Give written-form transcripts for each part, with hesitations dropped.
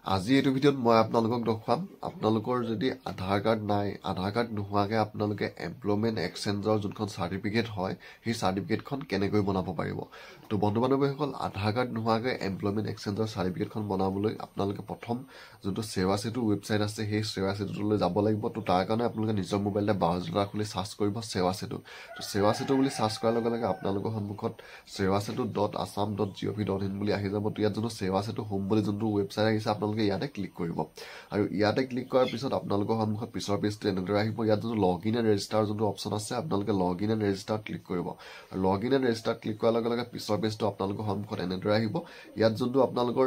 আজি এইটো ভিডিঅ'ত মই আপোনালোকক দেখুৱাম আপোনালোকৰ যদি আধাৰ কাৰ্ড নাই আধাৰ কাৰ্ড নোহোৱাকৈ আপোনালোকে এমপ্লয়মেণ্ট এক্সচেঞ্জৰ যোনখন চাৰ্টিফিকেট হয় সেই চাৰ্টিফিকেটখন কেনেকৈ বনাব পাৰিব। তো বন্ধু বান্ধৱীসকল আধাৰ কাৰ্ড নোহোৱাকৈ এমপ্লয়মেণ্ট এক্সচেঞ্জৰ চাৰ্টিফিকেটখন বনাবলৈ আপোনালোকে প্ৰথম যোনটো সেৱা সেতু ৱেবছাইট আছে সেই সেৱা সেতুলৈ যাব লাগিব। তো তাৰ কাৰণে আপোনালোকে নিজৰ মোবাইলতে ব্ৰাউজাৰ খুলি সাৰ্চ কৰিব সেৱা সেতু। তো সেৱা সেতু বুলি সাৰ্চ কৰাৰ লগে লগে আপোনালোকৰ সন্মুখত sewasetu.assam.gov.in বুলি আহি যাব। তো ইয়াত যোনটো সেৱা সেতু হোম বুলি যোনটো ৱেবছাইট আহিছে আপোনালোকে ইয়াতে ক্লিক কৰিব আৰু ইয়াতে ক্লিক কৰাৰ পিছত আপোনালোকৰ সন্মুখত পিছৰ পেজটো এনেদৰে আহিব। ইয়াত যোনটো লগইন এণ্ড ৰেজিষ্টাৰ যোনটো অপশ্যন আছে আপোনালোকে লগইন এণ্ড ৰেজিষ্টাৰ ক্লিক কৰিব আৰু লগইন এণ্ড ৰেজিষ্টাৰ ক্লিক কৰাৰ লগে লগে পিছৰ পেজটো আপোনালোকৰ সন্মুখত এনেদৰে আহিব। ইয়াত যোনটো আপোনালোকৰ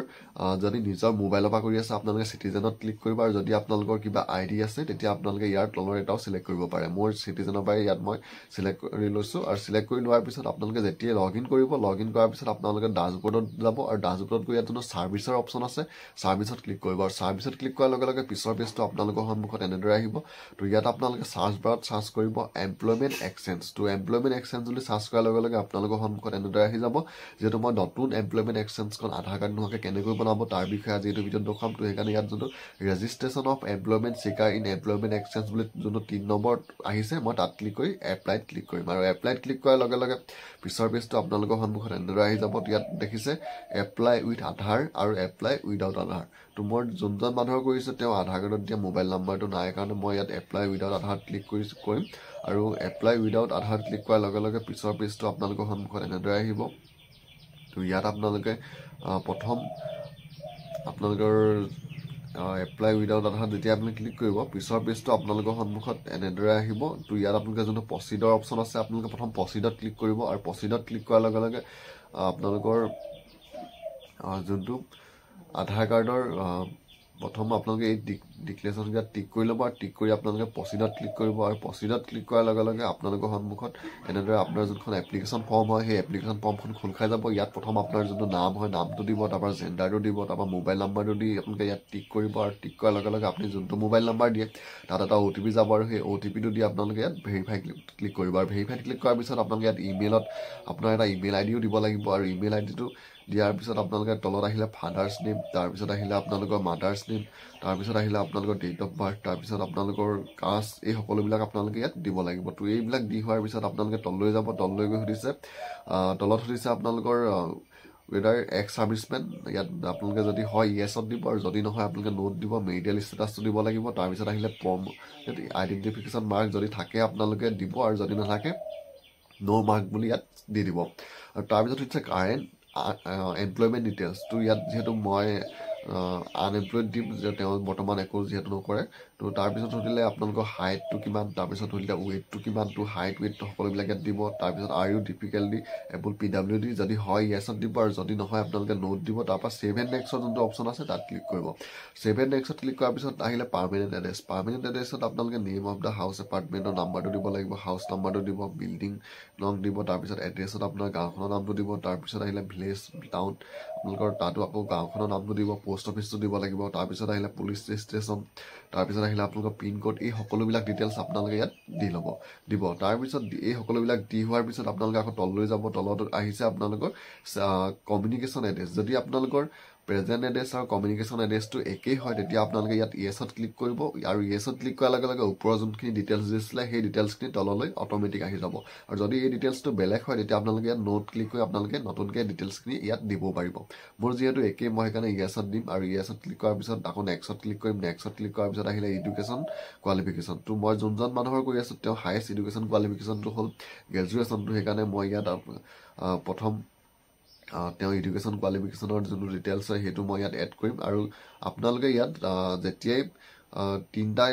যদি নিজৰ মোবাইলৰ পৰা কৰি আছে আপোনালোকে চিটিজেনত ক্লিক কৰিব আৰু যদি আপোনালোকৰ কিবা আইডি আছে তেতিয়া আপোনালোকে ইয়াৰ তলৰ এটাও সিলেক্ট কৰিব পাৰে। মোৰ চিটিজেনৰ পৰা ইয়াত মই সিলেক্ট কৰি লৈছোঁ আৰু সিলেক্ট কৰি লোৱাৰ পিছত আপোনালোকে যেতিয়া লগইন কৰিব লগইন কৰাৰ পিছত আপোনালোকে ডাছবৰ্ডত যাব আৰু ডাছবৰ্ডত গৈ ইয়াত যোনটো ছাৰ্ভিচৰ অপশ্যন আছে ছাৰ্ভিচত ক্লিক কৰিব আৰু ছাৰ্ভিচত ক্লিক কৰাৰ লগে লগে পিছৰ পেজটো আপোনালোকৰ সন্মুখত এনেদৰে আহিব। তো ইয়াত আপোনালোকে সাৰ্চ বাৰত সাৰ্চ কৰিব এমপ্লয়মেণ্ট এক্সচেঞ্জ। তো এমপ্লয়মেণ্ট এক্সচেঞ্জ বুলি সাৰ্চ কৰাৰ লগে লগে আপোনালোকৰ সন্মুখত এনেদৰে আহি যাব। যিহেতু মই নতুন এমপ্লয়মেণ্ট এক্সচেঞ্জখন আধাৰ কাৰ্ড নোহোৱাকৈ কেনেকৈ বনাব তাৰ বিষয়ে আজি এইটো ভিডিঅ'ত দেখুৱাম। তো সেইকাৰণে ইয়াত যোনটো ৰেজিষ্ট্ৰেশ্যন অফ এমপ্লয়মেণ্ট চিকাৰ ইন এমপ্লয়মেণ্ট এক্সচেঞ্জ বুলি যোনটো 3 নম্বৰত আহিছে মই তাত ক্লিক কৰি এপ্লাইত ক্লিক কৰিম আৰু এপ্লাইত ক্লিক কৰাৰ লগে লগে পিছৰ পেজটো আপোনালোকৰ সন্মুখত এনেদৰে আহি যাব। ইয়াত দেখিছে এপ্লাই উইথ আধাৰ আৰু এপ্লাই উইদাউট আধাৰ। তো মই যোনজন মানুহৰ কৰিছোঁ তেওঁ আধাৰ কাৰ্ডত দিয়া মোবাইল নাম্বাৰটো নাই কাৰণে মই ইয়াত এপ্লাই উইদাউট আধাৰ ক্লিক কৰিম আৰু এপ্লাই উইদাউট আধাৰ ক্লিক কৰাৰ লগে লগে পিছৰ পেজটো আপোনালোকৰ সন্মুখত এনেদৰে আহিব। তো ইয়াত আপোনালোকে প্ৰথম আপোনালোকৰ এপ্লাই উইদাউট আধাৰ যেতিয়া আপুনি ক্লিক কৰিব পিছৰ পেজটো আপোনালোকৰ সন্মুখত এনেদৰে আহিব। তো ইয়াত আপোনালোকে যোনটো প্ৰচিডৰ অপশ্যন আছে আপোনালোকে প্ৰথম প্ৰচিডত ক্লিক কৰিব আৰু প্ৰচিডত ক্লিক কৰাৰ লগে লগে আপোনালোকৰ যোনটো আধাৰ কাৰ্ডৰ প্ৰথম আপোনালোকে এই ডিক্লেৰেশ্যন ইয়াত টিক কৰি ল'ব আৰু টিক কৰি আপোনালোকে প্ৰচিডত ক্লিক কৰিব আৰু প্ৰচিডত ক্লিক কৰাৰ লগে লগে আপোনালোকৰ সন্মুখত এনেদৰে আপোনাৰ যোনখন এপ্লিকেশ্যন ফৰ্ম হয় সেই এপ্লিকেশ্যন ফৰ্মখন খোল খাই যাব। ইয়াত প্ৰথম আপোনাৰ যোনটো নাম হয় নামটো দিব, তাৰপৰা জেণ্ডাৰটো দিব, তাৰপৰা মোবাইল নাম্বাৰটো দি আপোনালোকে ইয়াত টিক কৰিব আৰু টিক কৰাৰ লগে লগে আপুনি যোনটো মোবাইল নাম্বাৰ দিয়ে তাত এটা OTP যাব আৰু সেই OTPটো দি আপোনালোকে ইয়াত ভেৰিফাই ক্লিক কৰিব আৰু ভেৰিফাই ক্লিক কৰাৰ পিছত আপোনালোকে ইয়াত ইমেইলত আপোনাৰ এটা ইমেইল আইডিও দিব লাগিব আৰু ইমেইল আইডিটো দিয়াৰ পিছত আপোনালোকে তলত আহিলে ফাদাৰ্ছ নেম, তাৰপিছত আহিলে আপোনালোকৰ মাদাৰ্ছ নেম, তাৰপিছত আহিলে আপোনালোকৰ ডেট অফ বাৰ্থ, তাৰপিছত আপোনালোকৰ কাষ্ট, এই সকলোবিলাক আপোনালোকে ইয়াত দিব লাগিব। তো এইবিলাক দি হোৱাৰ পিছত আপোনালোকে তললৈ যাব। তললৈ গৈ তলত সুধিছে আপোনালোকৰ ৱেডাৰ এক্স ছাৰ্ভিচমেন। ইয়াত আপোনালোকে যদি হয় ইয়েছত দিব আৰু যদি নহয় আপোনালোকে নোট দিব, মেৰিটেল ষ্টেটাছটো দিব লাগিব। তাৰপিছত আহিলে আইডেণ্টিফিকেশ্যন মাৰ্ক যদি থাকে আপোনালোকে দিব আৰু যদি নাথাকে ন' মাৰ্ক বুলি ইয়াত দি দিব আৰু তাৰপিছত হৈছে কাৰেণ্ট এমপ্লয়মেণ্ট ডিটেইলছ। তো ইয়াত যিহেতু মই আনএমপ্লয়ড দিম যে তেওঁ বৰ্তমান একো যিহেতু নকৰে। তো তাৰপিছত সুধিলে আপোনালোকৰ হাইটটো কিমান, তাৰপিছত সুধিলে ৱেইটটো কিমান। তো হাইট ৱেইট সকলোবিলাক ইয়াত দিব। তাৰপিছত are you difficulty able PWD যদি হয় ইয়েছত দিব আৰু যদি নহয় আপোনালোকে নোট দিব। তাৰপৰা ছেভ এণ্ড নেক্সটৰ যোনটো অপশ্যন আছে তাত ক্লিক কৰিব। ছেভ এণ্ড নেক্সট ক্লিক কৰাৰ পিছত আহিলে পাৰ্মানেণ্ট এড্ৰেছ। পাৰ্মানেণ্ট এড্ৰেছত আপোনালোকে নেম অফ দ্য হাউচ এপাৰ্টমেণ্টৰ নাম্বাৰটো দিব লাগিব, হাউচ নাম্বাৰটো দিব, বিল্ডিং নং দিব, তাৰপিছত এড্ৰেছত আপোনাৰ গাঁওখনৰ নামটো দিব, তাৰপিছত আহিলে ভিলেজ টাউন আপোনালোকৰ তাতো আকৌ গাঁওখনৰ নামটো দিব, পোষ্ট অফিচটো দিব লাগিব, তাৰপিছত আহিলে পুলিচ ষ্টেচন, তাৰপিছত আহিলে আপোনালোকৰ পিন কোড, এই সকলোবিলাক ডিটেইলছ আপোনালোকে ইয়াত দিব। তাৰপিছত এই সকলোবিলাক দি হোৱাৰ পিছত আপোনালোকে আকৌ তললৈ যাব। তলত আহিছে আপোনালোকৰ কমিউনিকেশ্যন এড্ৰেছ। যদি আপোনালোকৰ প্ৰেজেণ্ট এড্ৰেছ আৰু কমিউনিকেশ্যন এড্ৰেছটো একেই হয় তেতিয়া আপোনালোকে ইয়াত ইয়েছত ক্লিক কৰিব আৰু ইয়েছত ক্লিক কৰাৰ লগে লগে ওপৰৰ যোনখিনি ডিটেইলছ দিছিলে সেই ডিটেইলছখিনি তললৈ অট'মেটিক আহি যাব আৰু যদি এই ডিটেইলছটো বেলেগ হয় তেতিয়া আপোনালোকে ইয়াত নোট ক্লিক কৰি আপোনালোকে নতুনকৈ ডিটেইলছখিনি ইয়াত দিব পাৰিব। মোৰ যিহেতু একেই মই সেইকাৰণে ইয়েছত দিম আৰু ইয়েছত ক্লিক কৰাৰ পিছত আকৌ নেক্সট ক্লিক কৰিম। নেক্সট ক্লিক কৰাৰ পিছত আহিলে এডুকেশ্যন কোৱালিফিকেশ্যন। তো মই যোনজন মানুহৰ কৰি আছোঁ তেওঁ হায়েষ্ট এডুকেশ্যন কোৱালিফিকেশ্যনটো হ'ল গ্ৰেজুৱেশ্যনটো, সেইকাৰণে মই ইয়াত প্ৰথম তেওঁ এডুকেশ্যন কোৱালিফিকেশ্যনৰ যোনটো ডিটেইলছ হয় সেইটো মই ইয়াত এড কৰিম আৰু আপোনালোকে ইয়াত যেতিয়াই তিনিটা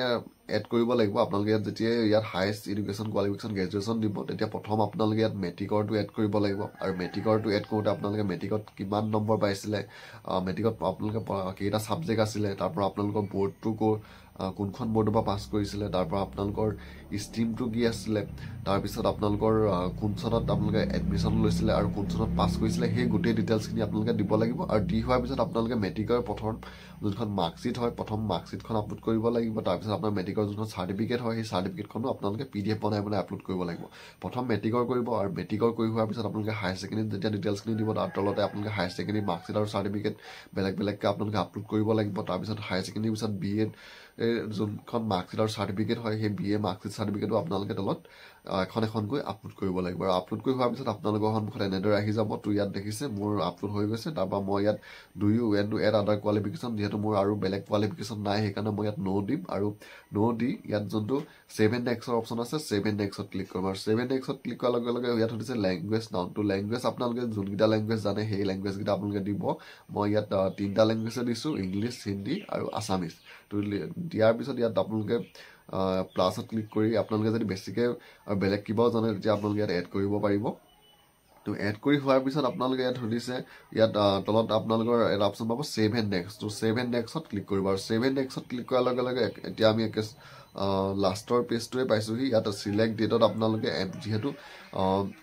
এড কৰিব লাগিব। আপোনালোকে ইয়াত যেতিয়াই ইয়াত হায়েষ্ট এডুকেশ্যন কোৱালিফিকেশ্যন গ্ৰেজুৱেশ্যন দিব তেতিয়া প্ৰথম আপোনালোকে ইয়াত মেট্ৰিকৰটো এড কৰিব লাগিব আৰু মেট্ৰিকৰটো এড কৰোঁতে আপোনালোকে মেট্ৰিকত কিমান নম্বৰ পাইছিলে, মেট্ৰিকত আপোনালোকে কেইটা ছাবজেক্ট আছিলে, তাৰপৰা আপোনালোকৰ বৰ্ডটো কোনখন বৰ্ডৰ পৰা পাছ কৰিছিলে, তাৰপৰা আপোনালোকৰ ষ্ট্ৰীমটো কি আছিলে, তাৰপিছত আপোনালোকৰ কোন চনত আপোনালোকে এডমিশ্যন লৈছিলে আৰু কোন চনত পাছ কৰিছিলে সেই গোটেই ডিটেইলছখিনি আপোনালোকে দিব লাগিব আৰু দি হোৱাৰ পিছত আপোনালোকে মেট্ৰিকৰ প্ৰথম যোনখন মাৰ্কশ্বিট হয় প্ৰথম মাৰ্কশ্বিটখন আপলোড কৰিব লাগিব। তাৰপিছত আপোনাৰ মেট্ৰিকৰ যোনখন চাৰ্টিফিকেট হয় সেই চাৰ্টিফিকেটখনো আপোনালোকে PDF বনাই আপলোড কৰিব লাগিব প্ৰথম মেট্ৰিকৰ কৰিব আৰু মেট্ৰিকৰ কৰি হোৱাৰ পিছত আপোনালোকে হায়াৰ ছেকেণ্ডেৰী যেতিয়া ডিটেইলছখিনি দিব তাৰ তলতে আপোনালোকে হায়াৰ ছেকেণ্ডেৰী মাৰ্কশ্বিট আৰু চাৰ্টিফিকেট বেলেগকৈ আপোনালোকে আপলোড কৰিব লাগিব তাৰপিছত হায়াৰ ছেকেণ্ডেৰীৰ পিছত BA যোনখন মাৰ্কশ্বিট আৰু চাৰ্টিফিকেট হয় সেই BA মাৰ্কশ্বিট চাৰ্টিফিকেটো আপোনালোকে তলত এখনকৈ আপলোড কৰিব লাগিব আৰু আপলোড কৰি হোৱাৰ পিছত আপোনালোকৰ সন্মুখত এনেদৰে আহি যাব তো ইয়াত দেখিছে মোৰ আপলোড হৈ গৈছে তাৰপৰা মই ইয়াত ডু ইউ ৱেন টু এড আদাৰ কোৱালিফিকেশ্যন যিহেতু মোৰ আৰু বেলেগ কোৱালিফিকেশ্যন নাই সেইকাৰণে মই ইয়াত নো দিম আৰু নো দি ইয়াত যোনটো ছেভ এণ্ড নেক্সটৰ অপশ্যন আছে ছেভ এণ্ড নেক্সট ক্লিক কৰিম আৰু ছেভ এণ্ড নেক্সট ক্লিক কৰাৰ লগে লগে ইয়াত সুধিছে লেংগুৱেজ নাউন টু লেংগুৱেজ আপোনালোকে যোনকেইটা লেংগুৱেজ জানে সেই লেংগুৱেজকেইটা আপোনালোকে দিব মই ইয়াত 3টা লেংগুৱেজে দিছোঁ ইংলিছ হিন্দী আৰু আছামিজ তো দিয়াৰ পিছত ইয়াত আপোনালোকে প্লাছত ক্লিক কৰি আপোনালোকে যদি বেছিকৈ আৰু বেলেগ কিবাও জানে তেতিয়া আপোনালোকে ইয়াত এড কৰিব পাৰিব তো এড কৰি হোৱাৰ পিছত আপোনালোকে ইয়াত সুধিছে ইয়াত তলত আপোনালোকৰ এটা অপশ্যন পাব ছেভ এণ্ড নেক্সট তো ছেভ এণ্ড নেক্সটত ক্লিক কৰিব আৰু ছেভ এণ্ড নেক্সটত ক্লিক কৰাৰ লগে লগে এতিয়া আমি লাষ্টৰ পেজটোৱে পাইছোঁহি ইয়াত চিলেক্ট ডেটত আপোনালোকে যিহেতু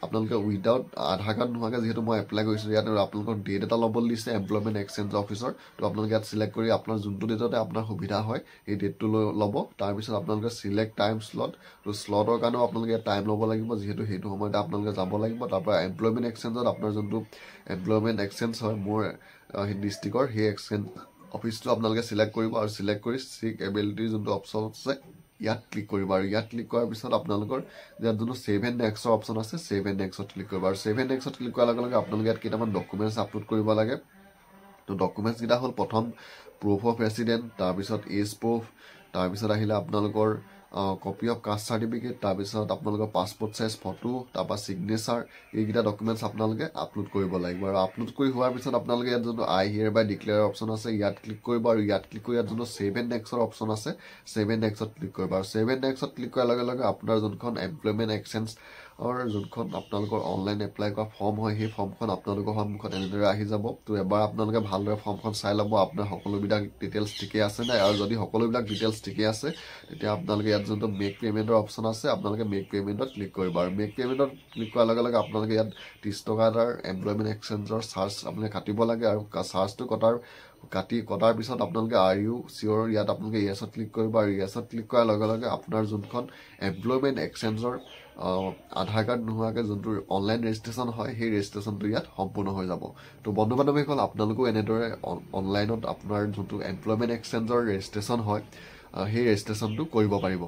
আপোনালোকে উইদাউট আধাৰ কাৰ্ড নোহোৱাকৈ যিহেতু মই এপ্লাই কৰিছোঁ ইয়াত আপোনালোকৰ ডেট এটা ল'বলৈ দিছে এমপ্লয়মেণ্ট এক্সচেঞ্জ অফিচৰ তো আপোনালোকে ইয়াত চিলেক্ট কৰি আপোনাৰ যোনটো ডেটতে আপোনাৰ সুবিধা হয় সেই ডেটটো ল'ব তাৰপিছত আপোনালোকে চিলেক্ট টাইম শ্লট তো শ্লটৰ কাৰণেও আপোনালোকে ইয়াত টাইম ল'ব লাগিব যিহেতু সেইটো সময়তে আপোনালোকে যাব লাগিব তাৰপৰা এমপ্লয়মেণ্ট এক্সচেঞ্জত আপোনাৰ যোনটো এমপ্লয়মেণ্ট এক্সচেঞ্জ হয় মোৰ ডিষ্ট্ৰিক্টৰ সেই এক্সচেঞ্জ অফিচটো আপোনালোকে চিলেক্ট কৰিব আৰু চিলেক্ট কৰি চিক এবিলিটিৰ যোনটো অপশ্যন আছে ইয়াত ক্লিক কৰিব আৰু ইয়াত ক্লিক কৰাৰ পিছত আপোনালোকৰ ইয়াত যোনটো ছেভ এণ্ড নেক্সটৰ অপশ্যন আছে ছেভ এণ্ড নেক্সটত ক্লিক কৰিব আৰু ছেভ এণ্ড নেক্সটত ক্লিক কৰাৰ লগে লগে আপোনালোকে ইয়াত কেইটামান ডকুমেণ্টছ আপলোড কৰিব লাগে তো ডকুমেণ্টছকেইটা হ'ল প্ৰথম প্ৰুফ অফ ৰেচিডেণ্ট তাৰপিছত এজ প্ৰুফ তাৰপিছত আহিলে আপোনালোকৰ কপি অফ কাষ্ট চাৰ্টিফিকেট তাৰপিছত আপোনালোকৰ পাছপৰ্ট চাইজ ফটো তাৰপৰা ছিগনেচাৰ এইকেইটা ডকুমেণ্টছ আপোনালোকে আপলোড কৰিব লাগিব আৰু আপলোড কৰি হোৱাৰ পিছত আপোনালোকে ইয়াত যোনটো আই হিয়াৰ বাই ডিক্লেয়াৰ অপশ্যন আছে ইয়াত ক্লিক কৰিব আৰু ইয়াত ক্লিক কৰি ইয়াত যোনটো ছেভ এণ্ড নেক্সটৰ অপশ্যন আছে ছেভ এণ্ড নেক্সটত ক্লিক কৰিব আৰু ছেভ এণ্ড নেক্সটত ক্লিক কৰাৰ লগে লগে আপোনাৰ যোনখন এমপ্লয়মেণ্ট এক্সচেঞ্জৰ যোনখন আপোনালোকৰ অনলাইন এপ্লাই কৰা ফৰ্ম হয় সেই ফৰ্মখন আপোনালোকৰ সন্মুখত এনেদৰে আহি যাব তো এবাৰ আপোনালোকে ভালদৰে ফৰ্মখন চাই ল'ব আপোনাৰ সকলোবিলাক ডিটেইলছ ঠিকে আছে নাই আৰু যদি সকলোবিলাক ডিটেইলছ ঠিকে আছে তেতিয়া আপোনালোকে ইয়াত যোনটো মেক পে'মেণ্টৰ অপশ্যন আছে আপোনালোকে মেক পে'মেণ্টত ক্লিক কৰিব আৰু মেক পে'মেণ্টত ক্লিক কৰাৰ লগে লগে আপোনালোকে ইয়াত 30 টকা এটাৰ এমপ্লয়মেণ্ট এক্সচেঞ্জৰ চাৰ্জ আপোনালোকে কাটিব লাগে আৰু চাৰ্জটো কটাৰ পিছত আপোনালোকে আৰ ইউ চিয়'ৰ ইয়াত আপোনালোকে য়েছত ক্লিক কৰিব আৰু য়েছত ক্লিক কৰাৰ লগে লগে আপোনাৰ যোনখন এমপ্লয়মেণ্ট এক্সচেঞ্জৰ আধাৰ কাৰ্ড নোহোৱাকৈ যোনটো অনলাইন ৰেজিষ্ট্ৰেশ্যন হয় সেই ৰেজিষ্ট্ৰেশ্যনটো ইয়াত সম্পূৰ্ণ হৈ যাব তো বন্ধু বান্ধৱীসকল আপোনালোকেও এনেদৰে অনলাইনত আপোনাৰ যোনটো এমপ্লয়মেণ্ট এক্সচেঞ্জৰ ৰেজিষ্ট্ৰেশ্যন হয় সেই ৰেজিষ্ট্ৰেশ্যনটো কৰিব পাৰিব